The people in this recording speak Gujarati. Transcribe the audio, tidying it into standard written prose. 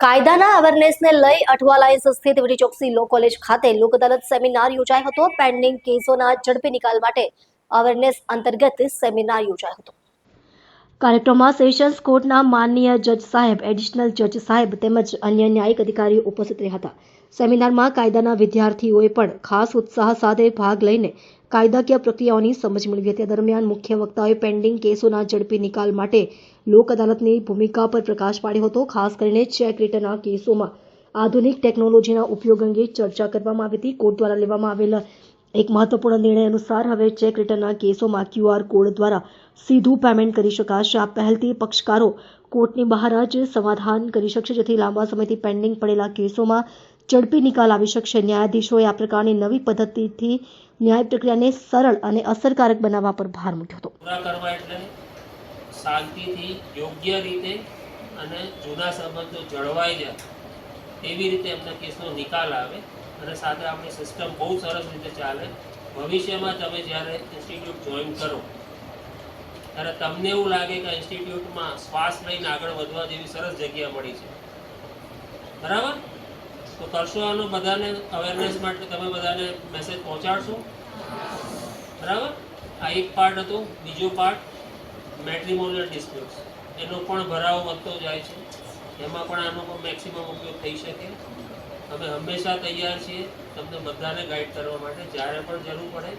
કાયદાના અવેરનેસને લઈ અઠવાલાઇન્સ સ્થિત વીડી ચોકસી લો કોલેજ ખાતે લોક અદાલત સેમિનાર યોજાયો હતો. પેન્ડિંગ કેસોના ઝડપી નિકાલ માટે અવેરનેસ અંતર્ગત સેમિનાર યોજાયો હતો. કાર્યક્રમમાં સેશન્સ કોર્ટના માનનીય જજ સાહેબ, એડિશનલ જજ સાહેબ તેમજ અન્ય ન્યાયિક અધિકારીઓ ઉપસ્થિત રહ્યા હતા. સેમિનારમાં કાયદાના વિદ્યાર્થીઓએ પણ ખાસ ઉત્સાહ સાથે ભાગ લઈને કાયદાકીય પ્રક્રિયાઓની સમજ મેળવી હતી. દરમિયાન મુખ્ય વક્તાઓએ પેન્ડિંગ કેસોના ઝડપી નિકાલ માટે લોક અદાલતની ભૂમિકા પર પ્રકાશ પાડ્યો હતો. ખાસ કરીને ચેક રિટર્નના કેસોમાં આધુનિક ટેકનોલોજીના ઉપયોગ અંગે ચર્ચા કરવામાં આવી હતી. કોર્ટ દ્વારા લેવામાં આવેલા એક મહત્વપૂર્ણ નિર્ણય અનુસાર હવે ચેક રિટર્નના કેસોમાં QR કોડ દ્વારા સીધું પેમેન્ટ કરી શકાશે. આ પહેલથી પક્ષકારો કોર્ટની બહાર જ સમાધાન કરી શકશે, જેથી લાંબા સમયથી પેન્ડિંગ પડેલા કેસોમાં ઝડપી નિકાલ આવી શકશે. ન્યાયાધીશોએ આ પ્રકારની નવી પદ્ધતિથી ન્યાય પ્રક્રિયાને સરળ અને અસરકારક બનાવવા પર ભાર મૂક્યો હતો. પૂરા કરવા એટલે શાંતિથી યોગ્ય રીતે અને જૂના સંબંધો જળવાઈ જાય એવી રીતે એમના કેસનો નિકાલ આવે અને સાથે આપણી સિસ્ટમ બહુ સરસ રીતે ચાલે. ભવિષ્યમાં તમે જ્યારે ઇન્સ્ટિટ્યૂટ જોઈન કરો ત્યારે તમને એવું લાગે કે ઇન્સ્ટિટ્યૂટમાં શ્વાસ લઈને આગળ વધવા જેવી સરસ જગ્યા મળી છે. બરાબર? તો કરશો આનો બધાને અવેરનેસ માટે તમે બધાને મેસેજ પહોંચાડશો. બરાબર? આ એક પાર્ટ હતો. બીજો પાર્ટ મેટ્રિમોનિયલ ડિસ્પ્યુટ્સ, એનો પણ ભરાવો વધતો જાય છે. એમાં પણ આનો પણ મેક્સિમમ ઉપયોગ થઈ શકે. અમે હંમેશા તૈયાર છીએ તમને બધાને ગાઈડ કરવા માટે. જ્યારે પણ જરૂર પડે